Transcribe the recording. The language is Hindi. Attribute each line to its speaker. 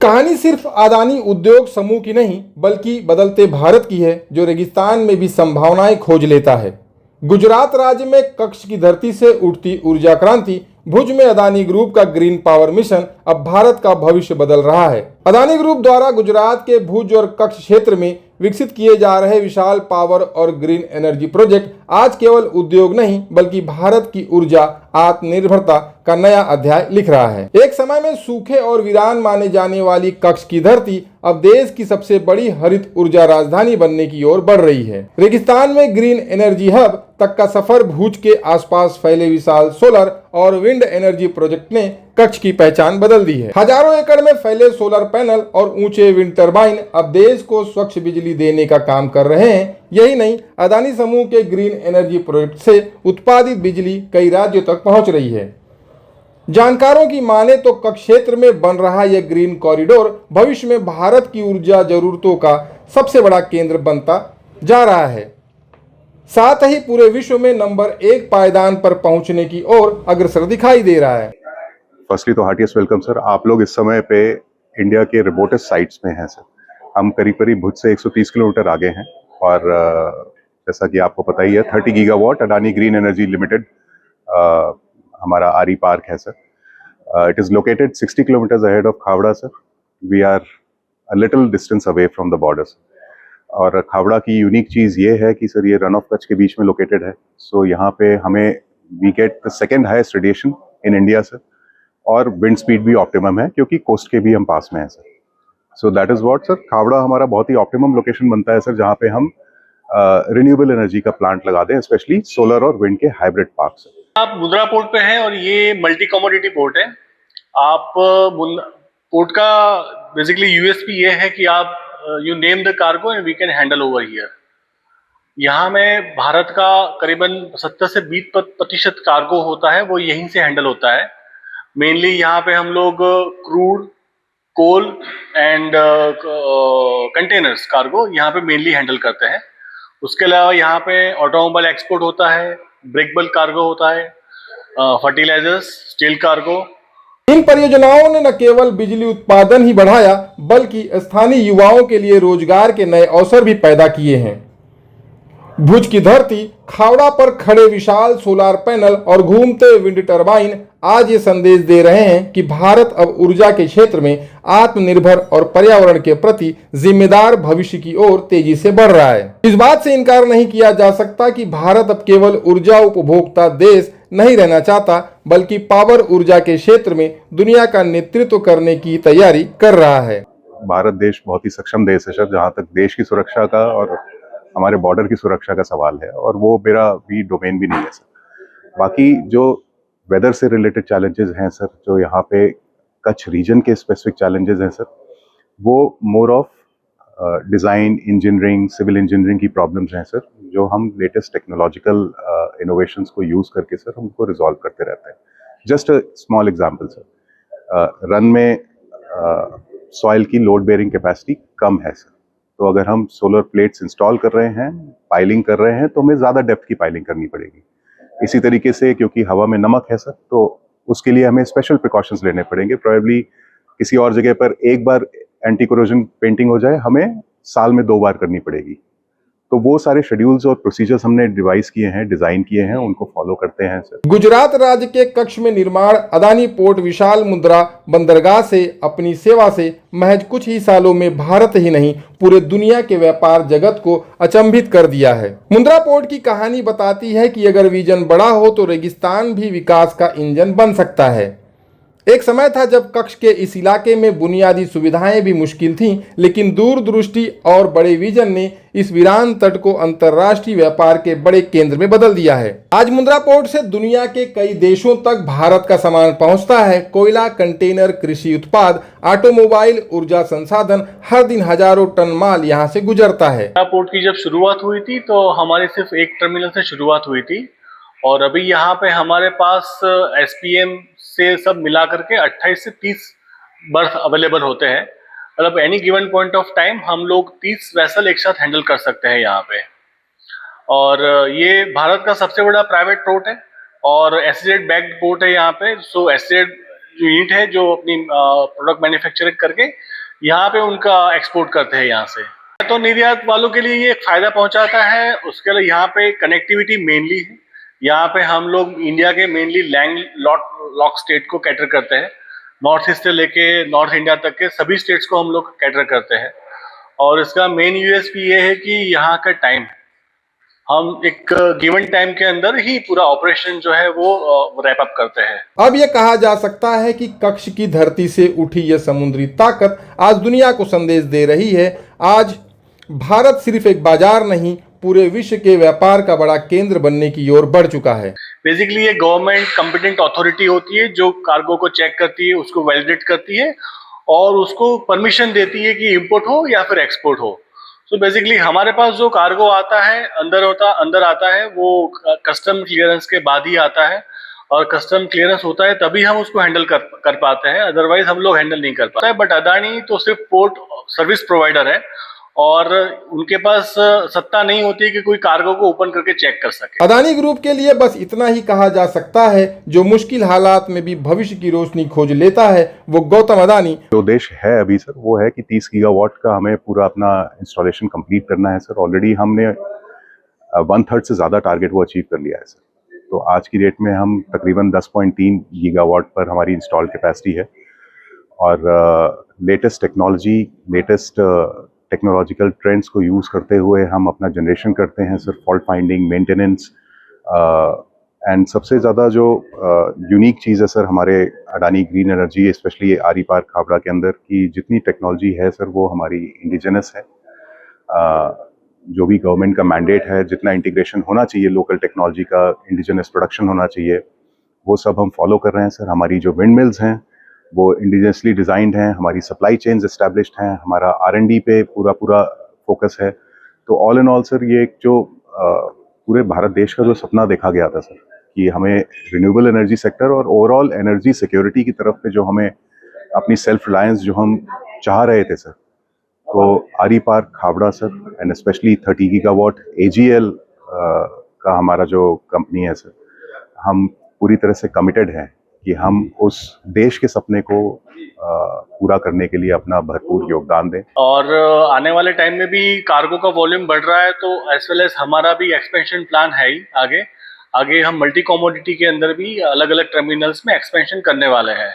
Speaker 1: कहानी सिर्फ अदानी उद्योग समूह की नहीं बल्कि बदलते भारत की है, जो रेगिस्तान में भी संभावनाएं खोज लेता है। गुजरात राज्य में कच्छ की धरती से उठती ऊर्जा क्रांति, भुज में अदानी ग्रुप का ग्रीन पावर मिशन अब भारत का भविष्य बदल रहा है। अदानी ग्रुप द्वारा गुजरात के भुज और कच्छ क्षेत्र में विकसित किए जा रहे विशाल पावर और ग्रीन एनर्जी प्रोजेक्ट आज केवल उद्योग नहीं बल्कि भारत की ऊर्जा आत्मनिर्भरता का नया अध्याय लिख रहा है। एक समय में सूखे और वीरान माने जाने वाली कच्छ की धरती अब देश की सबसे बड़ी हरित ऊर्जा राजधानी बनने की ओर बढ़ रही है। रेगिस्तान में ग्रीन एनर्जी हब तक का सफर भुज के आसपास फैले विशाल सोलर और विंड एनर्जी प्रोजेक्ट ने कच्छ की पहचान बदल दी है। हजारों एकड़ में फैले सोलर पैनल और ऊंचे विंड टरबाइन अब देश को स्वच्छ बिजली देने का काम कर रहे हैं। यही नहीं, अदानी समूह के ग्रीन एनर्जी प्रोजेक्ट से उत्पादित बिजली कई राज्यों तक पहुंच रही है। जानकारों की माने तो कच्छ क्षेत्र में बन रहा यह ग्रीन कॉरिडोर भविष्य में भारत की ऊर्जा जरूरतों का सबसे बड़ा केंद्र बनता जा रहा है, साथ ही पूरे विश्व में नंबर 1 पायदान पर पहुंचने की ओर अग्रसर दिखाई दे रहा है।
Speaker 2: फर्स्टली तो हार्टिएस्ट वेलकम सर। आप लोग इस समय पे इंडिया के रिमोटेस्ट साइट्स में हैं सर। हम करीब करीब भुज से 130 किलोमीटर आगे हैं और जैसा कि आपको पता ही है 30 gigawatt Adani green energy limited हमारा आरी पार्क है sir. It is located 60 kilometres ahead of Khavda sir. We are a little distance away from the borders. और खावड़ा की यूनिक चीज़ ये है कि सर ये रन ऑफ कच्छ के बीच में लोकेटेड है। सो यहाँ पे हमें we get the second highest radiation in India sir. और विंड स्पीड भी ऑप्टिमम है क्योंकि कोस्ट के भी हम पास में हैं सर। So that is what sir, Khavda हमारा बहुत ही ऑप्टिमम लोकेशन बनता है सर, जहाँ पे हम रिन्यूएबल एनर्जी का प्लांट लगा दें, स्पेशली सोलर और विंड के हाइब्रिड पार्क सर।
Speaker 3: आप मुंद्रा पोर्ट पे हैं और ये मल्टी कमोडिटी पोर्ट है। आप पोर्ट का बेसिकली यूएसपी ये है कि आप you name the cargo and we can handle over here. यहाँ में भारत का करीबन 70 से 20% कार्गो होता है, वो यहीं से हैंडल होता है। मेनली यहाँ पे हम लोग crude, coal and containers cargo यहाँ पे मेनली हैंडल करते हैं। उसके अलावा यहाँ पे ऑटोमोबाइल एक्सपोर्ट होता है, ब्रेक बल्क कार्गो होता है, फर्टिलाइजर्स, स्टील कार्गो।
Speaker 1: इन परियोजनाओं ने न केवल बिजली उत्पादन ही बढ़ाया बल्कि स्थानीय युवाओं के लिए रोजगार के नए अवसर भी पैदा किए हैं। भुज की धरती, खावड़ा पर खड़े विशाल सोलर पैनल और घूमते विंड टरबाइन आज ये संदेश दे रहे हैं कि भारत अब ऊर्जा के क्षेत्र में आत्मनिर्भर और पर्यावरण के प्रति जिम्मेदार भविष्य की ओर तेजी से बढ़ रहा है। इस बात से इनकार नहीं किया जा सकता कि भारत अब केवल ऊर्जा उपभोक्ता देश नहीं रहना चाहता बल्कि पावर ऊर्जा के क्षेत्र में दुनिया का नेतृत्व करने की तैयारी कर रहा है।
Speaker 2: भारत देश बहुत ही सक्षम देश है सर, जहाँ तक देश की सुरक्षा का और हमारे बॉर्डर की सुरक्षा का सवाल है, और वो मेरा भी डोमेन भी नहीं है सर। बाकी जो वेदर से रिलेटेड चैलेंजेस हैं सर, जो यहाँ पे कच्छ रीजन के स्पेसिफिक चैलेंजेस हैं सर, वो more of design, engineering, civil engineering की प्रॉब्लम्स हैं सर, जो हम लेटेस्ट टेक्नोलॉजिकल इनोवेशंस को यूज़ करके सर उनको रिजॉल्व करते रहते हैं। Just a small example sir, Rann में सॉइल की लोड बेयरिंग कैपेसिटी कम है सर, तो अगर हम सोलर प्लेट्स इंस्टॉल कर रहे हैं, पाइलिंग कर रहे हैं, तो हमें ज़्यादा डेप्थ की पाइलिंग करनी पड़ेगी। इसी तरीके से क्योंकि हवा में नमक है सर, तो उसके लिए हमें स्पेशल प्रिकॉशंस लेने पड़ेंगे। प्रोबेबली किसी और जगह पर एक बार एंटी कोरोजन पेंटिंग हो जाए, हमें साल में 2 बार करनी पड़ेगी। तो वो सारे शेड्यूल्स और प्रोसीजर्स हमने डिवाइस किए हैं, डिजाइन किए हैं, उनको फॉलो करते हैं सर।
Speaker 1: गुजरात राज्य के कच्छ में निर्माण अदानी पोर्ट विशाल मुद्रा बंदरगाह से अपनी सेवा से महज कुछ ही सालों में भारत ही नहीं पूरे दुनिया के व्यापार जगत को अचंभित कर दिया है। मुद्रा पोर्ट की कहानी बताती है कि अगर विजन बड़ा हो तो रेगिस्तान भी विकास का इंजन बन सकता है। एक समय था जब कच्छ के इस इलाके में बुनियादी सुविधाएं भी मुश्किल थीं, लेकिन दूरदृष्टि और बड़े विजन ने इस वीरान तट को अंतर्राष्ट्रीय व्यापार के बड़े केंद्र में बदल दिया है। आज मुद्रा पोर्ट से दुनिया के कई देशों तक भारत का सामान पहुंचता है। कोयला, कंटेनर, कृषि उत्पाद, ऑटोमोबाइल, ऊर्जा संसाधन, हर दिन हजारों टन माल यहां से गुजरता है।
Speaker 3: पोर्ट की जब शुरुआत हुई थी तो हमारी सिर्फ एक टर्मिनल से शुरुआत हुई थी, और अभी यहाँ पे हमारे पास एसपीएम से सब मिला करके 28 से 30 बर्थ अवेलेबल होते हैं। मतलब any given point of time हम लोग 30 वेसल एक साथ हैंडल कर सकते हैं यहाँ पे। और ये भारत का सबसे बड़ा प्राइवेट पोर्ट है और एसईजेड बैक्ड पोर्ट है यहाँ पे। सो एसईजेड यूनिट है जो अपनी प्रोडक्ट मैन्युफैक्चरिंग करके यहाँ पे उनका एक्सपोर्ट करते हैं यहाँ से। तो निर्यात वालों के लिए ये एक फायदा पहुंचाता है। उसके लिए यहाँ पे कनेक्टिविटी मेनली है। यहाँ पे हम लोग इंडिया के मेनली लॉक स्टेट को कैटर करते हैं। नॉर्थ ईस्ट से लेके नॉर्थ इंडिया तक के सभी स्टेट्स को हम लोग कैटर करते हैं। और इसका मेन यूएसपी ये है कि यहाँ का टाइम, हम एक गिवन टाइम के अंदर ही पूरा ऑपरेशन जो है वो रैप अप करते हैं।
Speaker 1: अब यह कहा जा सकता है कि कक्ष की धरती से उठी यह समुद्री ताकत आज दुनिया को संदेश दे रही है। आज भारत सिर्फ एक बाजार नहीं, पूरे विश्व के व्यापार का बड़ा केंद्र बनने की ओर बढ़ चुका है।
Speaker 3: बेसिकली ये गवर्नमेंट कॉम्पिटेंट अथॉरिटी होती है जो कार्गो को चेक करती है, उसको वैलिडेट करती है और उसको परमिशन देती है कि इंपोर्ट हो या फिर एक्सपोर्ट हो। तो बेसिकली हमारे पास जो कार्गो आता है, अंदर आता है, वो कस्टम क्लियरेंस के बाद ही आता है। और कस्टम क्लियरेंस होता है तभी हम उसको हैंडल कर पाते हैं, अदरवाइज हम लोग हैंडल नहीं कर पाते हैं। बट अदानी तो सिर्फ पोर्ट सर्विस प्रोवाइडर है और उनके पास सत्ता नहीं होती कि कोई कार्गो को ओपन करके चेक कर सके।
Speaker 1: अदानी ग्रुप के लिए बस इतना ही कहा जा सकता है, जो मुश्किल हालात में भी भविष्य की रोशनी खोज लेता है वो गौतम अदानी।
Speaker 2: जो उद्देश्य है अभी सर वो है कि 30 गीगावाट का हमें पूरा अपना इंस्टॉलेशन कंप्लीट करना है सर। ऑलरेडी हमने 1/3 से ज़्यादा टारगेट वो अचीव कर लिया है सर। तो आज की डेट में हम तकरीबन 10.3 गीगावाट पर हमारी इंस्टॉल कैपेसिटी है। और लेटेस्ट टेक्नोलॉजिकल ट्रेंड्स को यूज़ करते हुए हम अपना जनरेशन करते हैं sir, fault finding, maintenance. And सबसे ज़्यादा जो यूनिक चीज़ है सर हमारे अडानी ग्रीन एनर्जी, स्पेशली आरी पार्क खाबड़ा के अंदर की जितनी टेक्नोलॉजी है सर वो हमारी इंडिजिनस है। जो भी गवर्नमेंट का मैंडेट है, जितना इंटीग्रेशन होना चाहिए लोकल टेक्नोलॉजी का, इंडिजिनस प्रोडक्शन होना चाहिए, वो सब हम फॉलो कर रहे हैं सर। हमारी जो विंड मिल्स हैं वो इंडिजिनसली डिज़ाइंड हैं, हमारी सप्लाई चेन्स एस्टैब्लिश्ड हैं, हमारा R&D पे पूरा फोकस है। तो ऑल इन ऑल सर ये एक जो पूरे भारत देश का जो सपना देखा गया था सर कि हमें रिन्यूएबल एनर्जी सेक्टर और ओवरऑल एनर्जी सिक्योरिटी की तरफ पे जो हमें अपनी सेल्फ रिलायंस जो हम चाह रहे थे सर, तो आरी park Khabra sir and specially 30 gigawatt AGL का हमारा जो कंपनी है सर, हम पूरी तरह से कमिटेड हैं कि हम उस देश के सपने को पूरा करने के लिए अपना भरपूर योगदान दें।
Speaker 3: और आने वाले टाइम में भी कार्गो का वॉल्यूम बढ़ रहा है, तो एज वेल एज हमारा भी एक्सपेंशन प्लान है ही। आगे हम मल्टी कमोडिटी के अंदर भी अलग अलग टर्मिनल्स में एक्सपेंशन करने वाले हैं।